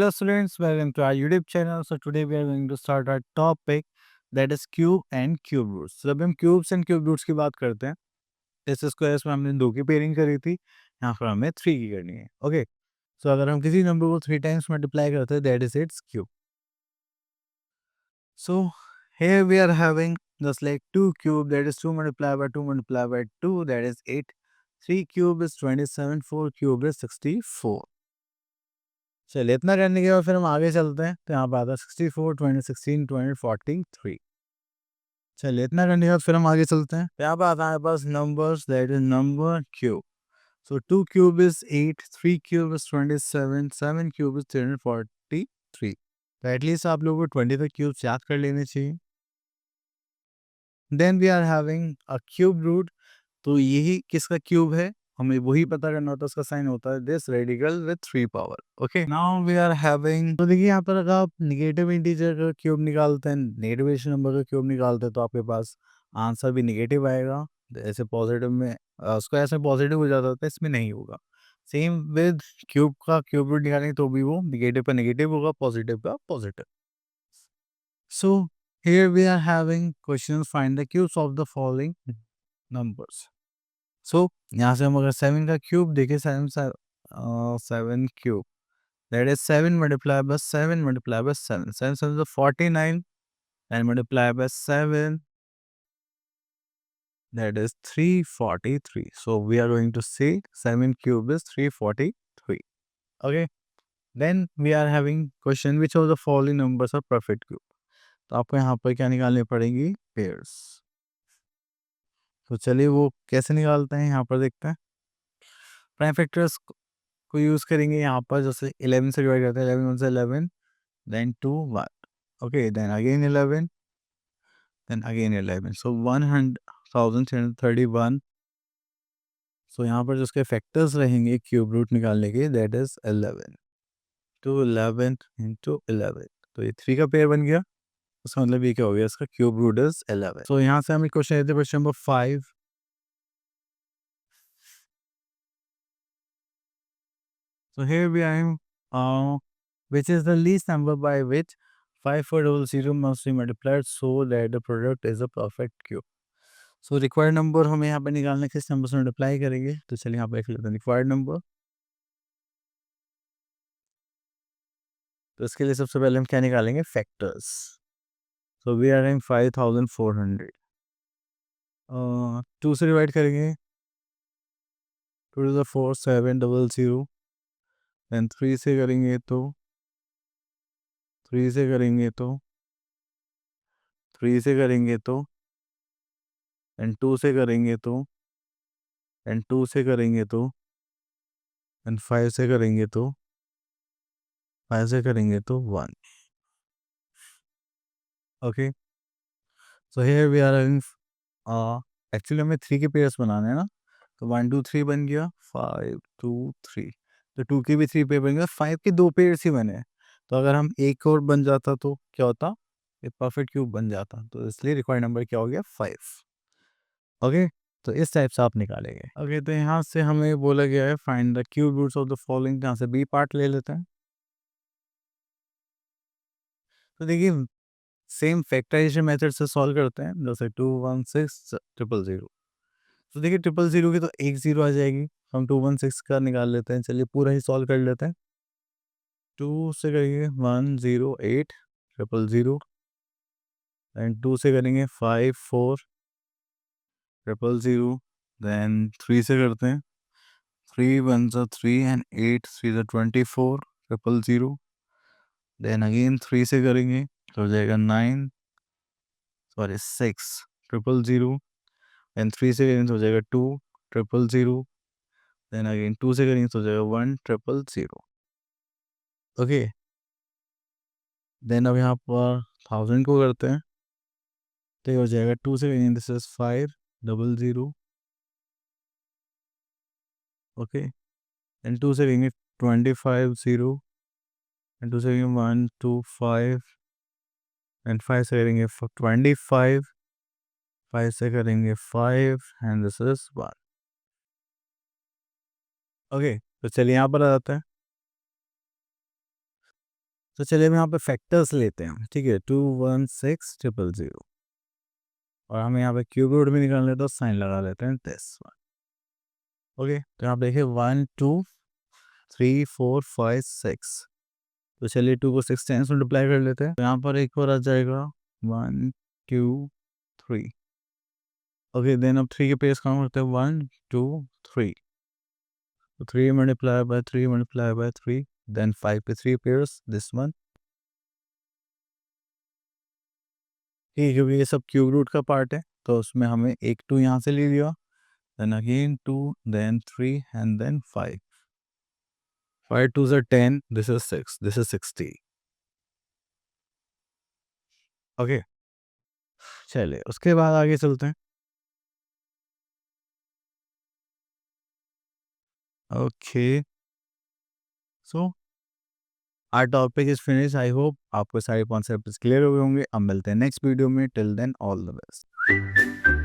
Hello students, welcome to our YouTube channel. So today we are going to start our topic that is cube and cube roots. So जब हम cubes and cube roots की बात करते हैं, इस squares में हमने 2 की पेयरिंग करी थी, यहाँ पर हमें 3 की करनी है. ओके, सो अगर हम किसी नंबर को 3 टाइम्स मल्टीप्लाई करते हैं, that is it's cube. So here we are having just like 2 cube, that is 2 multiplied by 2 multiplied by 2, that is 8. 3 cube is 27, 4 cube is 64. चलिए इतना करने के बाद फिर हम आगे चलते हैं, तो यहाँ पे आता है 64, 20, 16, 20, 43. चलिए इतना करने के बाद फिर हम आगे चलते हैं, तो यहाँ पे आता है हमारे पास numbers, that is number cube. So 2 cube is 8, 3 cube is 27, 7 cube is 343. तो एटलीस्ट आप लोगों को 20 तक क्यूब्स याद कर लेने चाहिए. Then we are having a cube root. तो यही किसका क्यूब है, हमें वही पता करना होता है. उसका साइन होता है this radical with 3 power. Okay, now we are having, तो देखिए यहाँ पर अगर आप नेगेटिव इंटीजर का क्यूब निकालते हैं, नेगेटिव रेशनल नंबर का क्यूब निकालते हैं, तो आपके पास आंसर भी नेगेटिव आएगा. ऐसे पॉजिटिव में उसको ऐसे पॉजिटिव हो जाता है, इसमें नहीं होगा. सेम विद क्यूब का क्यूब रूट निकालेंगे तो भी वो नेगेटिव का नेगेटिव होगा, पॉजिटिव का positive. So here we are having questions, find the cubes of the following numbers. सो यहाँ से हम अगर 7 का क्यूब देखें, 7 cube, that is 7 multiply by 7 multiply by 7, 7 7 49 and multiply by 7, that is 343. So we are going to say 7 cube is 343. Okay, then we are having question which of the following numbers are perfect cube. तो आपको यहाँ पर क्या निकालनी पड़ेगी, pairs. तो चलिए वो कैसे निकालते हैं, यहाँ पर देखते हैं. प्राइम फैक्टर्स को यूज करेंगे. यहाँ पर जैसे 11 से डिवाइड करते हैं, 11 1 से 11, then 2 1. Okay, then again 11, then again 11. So 1,331. सो यहाँ पर जो उसके फैक्टर्स रहेंगे क्यूब रूट निकालने के, दैट इज 11 to 11 into 11. तो ये 3 का पेयर बन गया. उसका मतलब ये क्या हो गया, इसका क्यूब रूट इज 11. सो यहाँ से हम एक क्वेश्चन लेते हैं, question number 5. So here we are, which is the least number by which 5400 must be multiplied so that the product is a perfect cube. So required number हमें यहाँ पे निकालने किस नंबर से मल्टीप्लाई करेंगे, तो चलिए यहाँ पे लिख लेते हैं रिक्वायर्ड नंबर. तो इसके लिए सबसे पहले हम क्या निकालेंगे, factors. So we are in 5400, 2 से डिवाइड करेंगे, 2 to the 4 700. देन 3 से करेंगे तो 3 से करेंगे तो 3 से करेंगे तो एंड 2 से करेंगे तो एंड 2 से करेंगे तो एंड 5 से करेंगे तो 5 से करेंगे तो 1. Okay, so here we are in, actually हमें 3 के पेयर्स बनाने हैं ना, तो 1 2 3 बन गया, 5 2 3. तो 2 के भी 3 पेयर बन गया, 5 के 2 पेयर्स ही बने. तो अगर हम एक और बन जाता तो क्या होता, ये परफेक्ट क्यूब बन जाता. तो इसलिए रिक्वायर्ड नंबर क्या हो गया, 5. ओके, तो इस टाइप से आप निकालेंगे. ओके, तो यहाँ से हमें बोला गया है find the cube roots of the following. यहाँ से बी पार्ट ले लेते हैं. तो देखिए सेम फैक्टराइजेशन मेथड से सॉल्व करते हैं, जैसे 216,000. तो देखिए 000 की तो एक जीरो आ जाएगी, हम 216 का निकाल लेते हैं. चलिए पूरा ही सॉल्व कर लेते हैं. 2 से करेंगे 108,000 एंड 2 से करेंगे 54,000. देन 3 से करते हैं, 3 1 3 एंड 8 3 24,000. देन अगेन 3 से करेंगे तो हो जाएगा 6,000 एंड 3 से करेंगे तो हो जाएगा 2,000. देन अगेन 2 से करेंगे तो हो जाएगा 1,000. ओके, देन अब यहाँ पर 1000 को करते हैं, तो ये हो जाएगा 2 से करेंगे, दिस इज 5,000. ओके, एंड 2 से करेंगे 25,000 एंड 2 से करेंगे 125 एंड 5 से करेंगे 25, 5 से करेंगे 5 एंड दिस इज 1. ओके, तो चलिए यहाँ पर आ जाते हैं. तो चलिए हम यहाँ पे फैक्टर्स लेते हैं, ठीक है, 21600 और हमें यहाँ पे क्यूब रूट भी निकालने तो साइन लगा लेते हैं दिस वन। ओके, तो यहाँ पे देखिए 1 2 3 4 5 6, तो चलिए 2 को 6 टाइम्स मल्टीप्लाई कर लेते हैं, तो यहाँ पर एक और आ जाएगा 1 2 3। ओके, देन अब 3 के पेयर्स काउंट करते हैं 1 2 3, तो 3 multiply by 3 multiply by 3, then 5 पे 3 पेयर्स दिस वन। ठीक है, क्योंकि ये सब क्यूब रूट का पार्ट है तो उसमें हमें एक 2 यहाँ से ले लिया, then again 2, then 3 and then 5. 5 2s are 10, this is 6, this is 60. Okay, चलिए उसके बाद आगे चलते हैं। Okay, so our topic is finish. I hope आपको सारे कॉन्सेप्ट्स क्लियर हो गए होंगे। अब मिलते हैं नेक्स्ट वीडियो में, till then all the best.